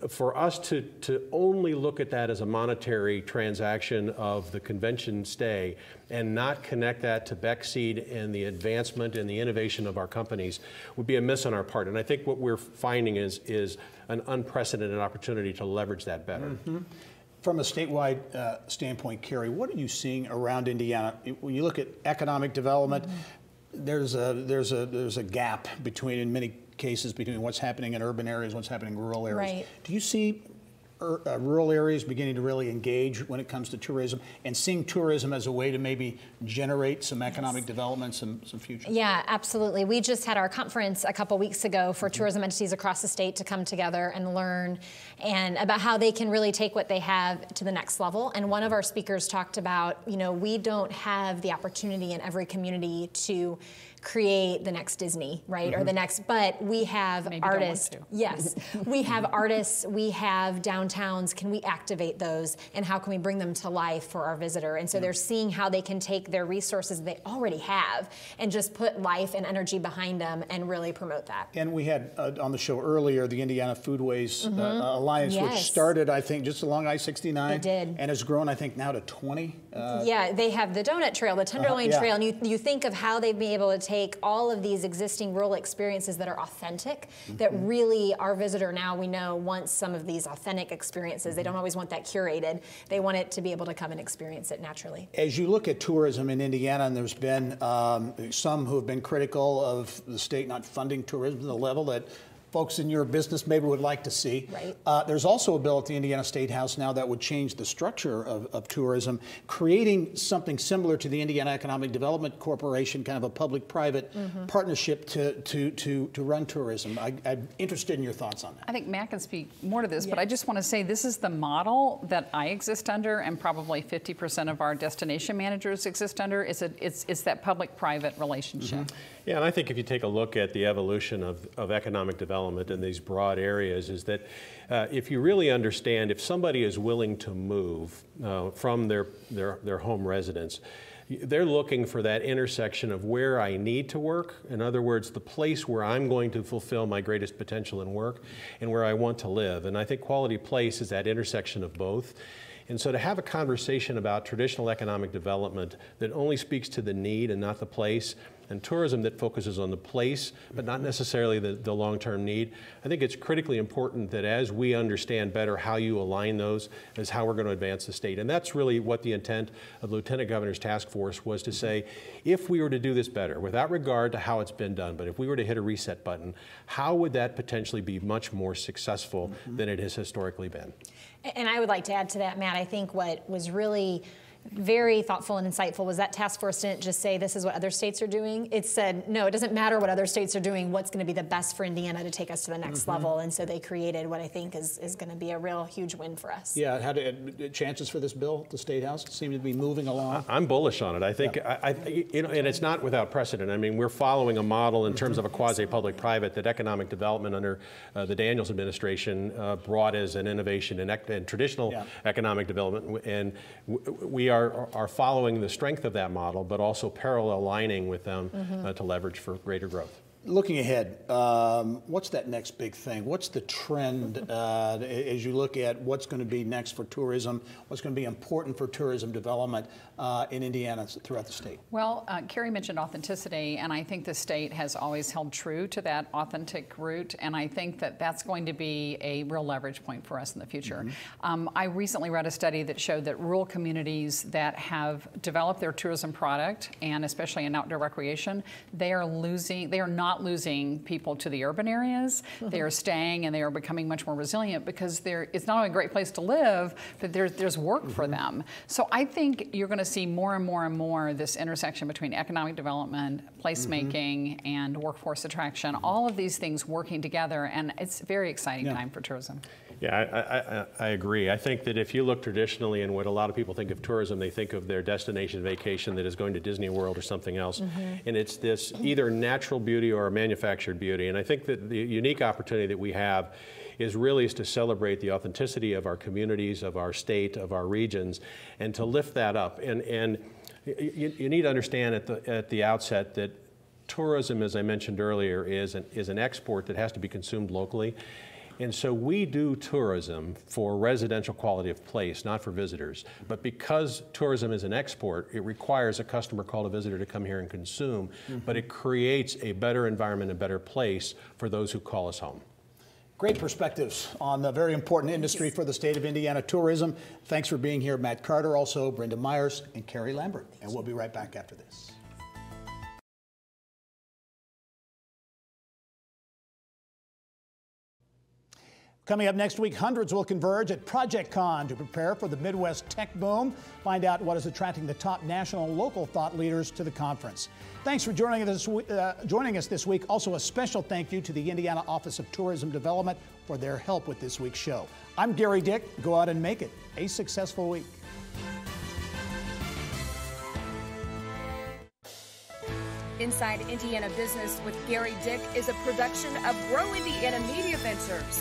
for us to only look at that as a monetary transaction of the convention stay and not connect that to Beckseed and the advancement and the innovation of our companies would be a miss on our part. And I think what we're finding is an unprecedented opportunity to leverage that better. From a statewide standpoint, Carrie, what are you seeing around Indiana? When you look at economic development, there's a gap between, in many cases, between what's happening in urban areas and what's happening in rural areas. Right. Do you see rural areas beginning to really engage when it comes to tourism, and seeing tourism as a way to maybe generate some economic development, some future? Yeah, absolutely. We just had our conference a couple weeks ago for tourism entities across the state to come together and learn and about how they can really take what they have to the next level. And one of our speakers talked about, you know, we don't have the opportunity in every community to create the next Disney, right? Or the next, but we have artists. Yes, we have artists, we have downtowns. Can we activate those, and how can we bring them to life for our visitor? And so they're seeing how they can take their resources they already have and just put life and energy behind them and really promote that. And we had on the show earlier the Indiana Foodways Alliance, which started, I think, just along I-69. It did. And has grown, I think, now to 20. Yeah, they have the Donut Trail, the Tenderloin Trail, and you think of how they've been able to take all of these existing rural experiences that are authentic, that really our visitor now, we know, wants some of these authentic experiences. They don't always want that curated. They want it to be able to come and experience it naturally. As you look at tourism in Indiana, and there's been some who have been critical of the state not funding tourism to the level that folks in your business maybe would like to see. Right. There's also a bill at the Indiana State House now that would change the structure of tourism, creating something similar to the Indiana Economic Development Corporation, kind of a public-private partnership to run tourism. I'm interested in your thoughts on that. I think Matt can speak more to this, but I just want to say this is the model that I exist under, and probably 50% of our destination managers exist under. It's that public-private relationship. Yeah, and I think if you take a look at the evolution of economic development in these broad areas, is that if you really understand, if somebody is willing to move from their home residence, they're looking for that intersection of where I need to work. In other words, the place where I'm going to fulfill my greatest potential in work and where I want to live. And I think quality place is that intersection of both. And so to have a conversation about traditional economic development that only speaks to the need and not the place, and tourism that focuses on the place, but not necessarily the long-term need, I think it's critically important that as we understand better how you align those, is how we're going to advance the state. And that's really what the intent of the Lieutenant Governor's task force was, to say, if we were to do this better, without regard to how it's been done, but if we were to hit a reset button, how would that potentially be much more successful than it has historically been? And I would like to add to that, Matt, I think what was really very thoughtful and insightful was that task force didn't just say this is what other states are doing. It said, no, it doesn't matter what other states are doing, what's going to be the best for Indiana to take us to the next level. And so they created what I think is going to be a real huge win for us. Yeah, how chances for this bill, the State House, seem to be moving along? I'm bullish on it. I think, you know, and it's not without precedent. I mean, we're following a model in terms of a quasi-public-private that economic development under the Daniels administration brought as an innovation in traditional economic development. And we are following the strength of that model, but also parallel lining with them to leverage for greater growth. Looking ahead, what's that next big thing? What's the trend as you look at what's going to be next for tourism? What's going to be important for tourism development in Indiana throughout the state? Well, Carrie mentioned authenticity, and I think the state has always held true to that authentic root, and I think that that's going to be a real leverage point for us in the future. I recently read a study that showed that rural communities that have developed their tourism product, and especially in outdoor recreation, they are not losing people to the urban areas. They are staying, and they are becoming much more resilient because it's not only a great place to live, but there's work for them. So I think you're going to see more and more and more this intersection between economic development, placemaking, and workforce attraction, all of these things working together, and it's a very exciting time for tourism. Yeah, I agree. I think that if you look traditionally in what a lot of people think of tourism, they think of their destination vacation that is going to Disney World or something else. And it's this either natural beauty or manufactured beauty. And I think that the unique opportunity that we have is to celebrate the authenticity of our communities, of our state, of our regions, and to lift that up. And you need to understand at the outset that tourism, as I mentioned earlier, is an export that has to be consumed locally. And so we do tourism for residential quality of place, not for visitors. But because tourism is an export, it requires a customer called a visitor to come here and consume, but it creates a better environment, a better place for those who call us home. Great perspectives on the very important industry for the state of Indiana, tourism. Thanks for being here, Matt Carter, also Brenda Myers and Carrie Lambert. And we'll be right back after this. Coming up next week, hundreds will converge at Project Con to prepare for the Midwest tech boom. Find out what is attracting the top national and local thought leaders to the conference. Thanks for joining us this week. Also, a special thank you to the Indiana Office of Tourism Development for their help with this week's show. I'm Gary Dick. Go out and make it a successful week. Inside Indiana Business with Gary Dick is a production of Grow Indiana Media Ventures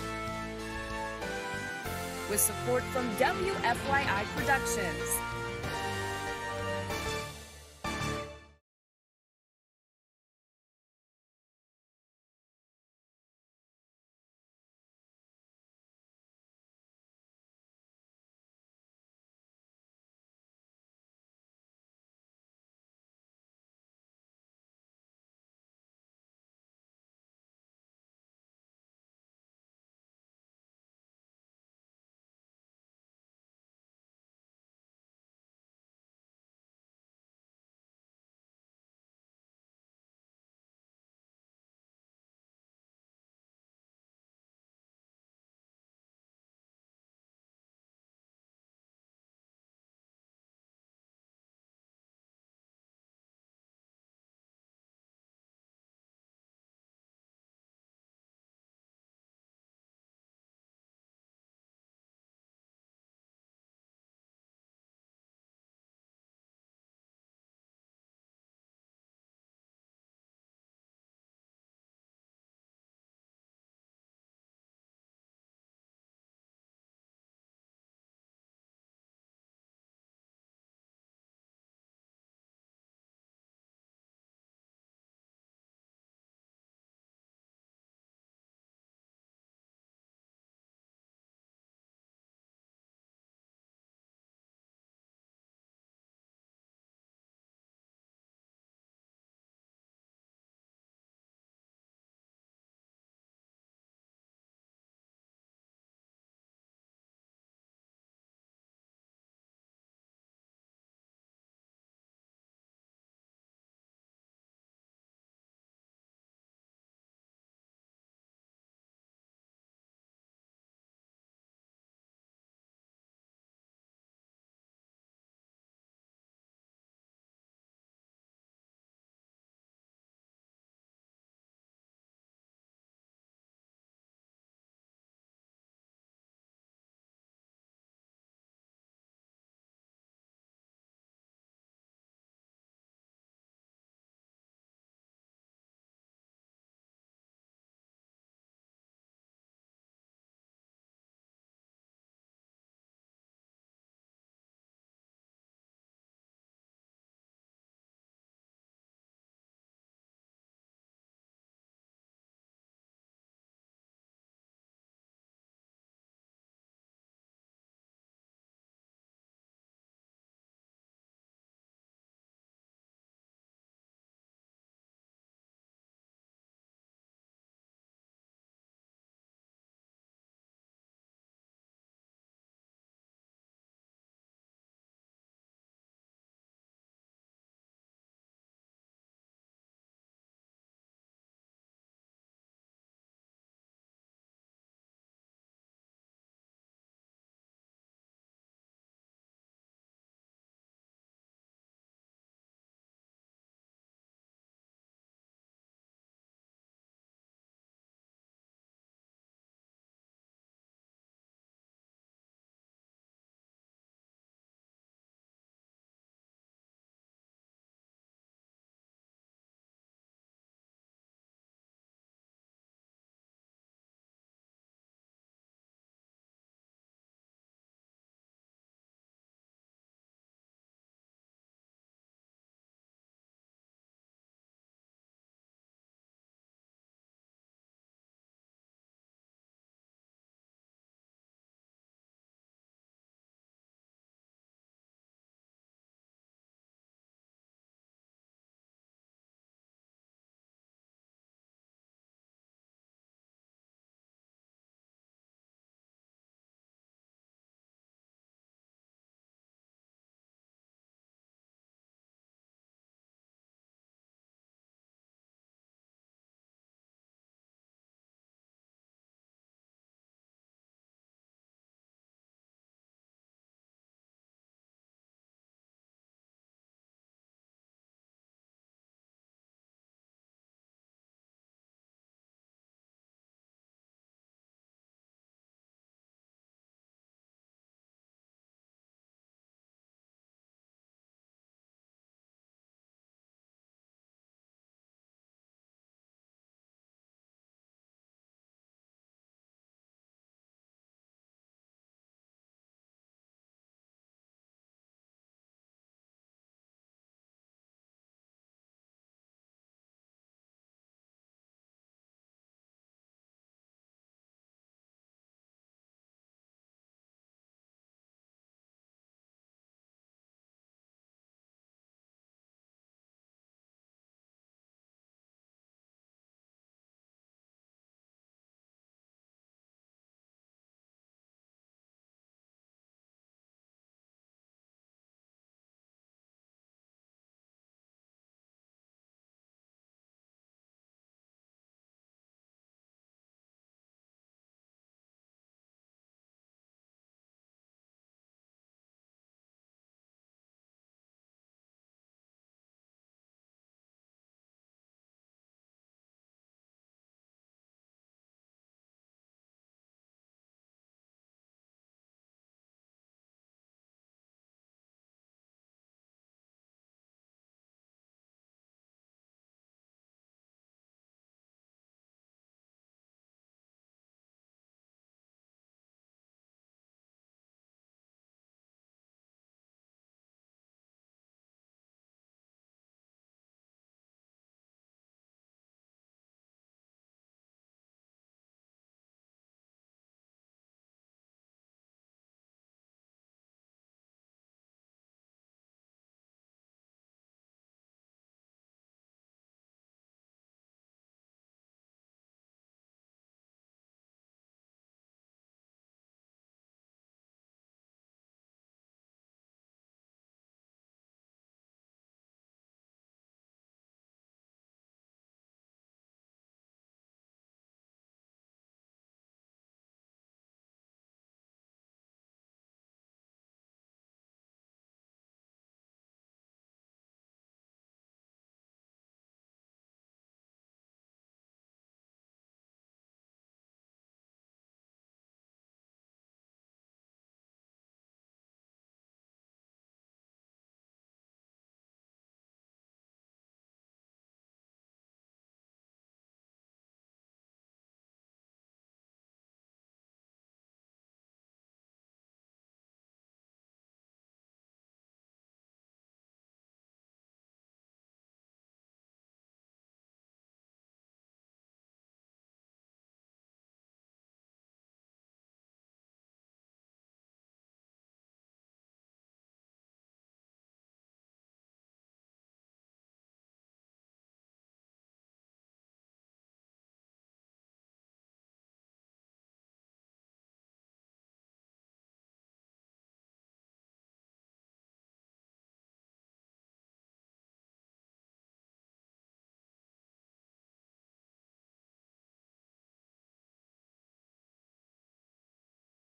with support from WFYI Productions.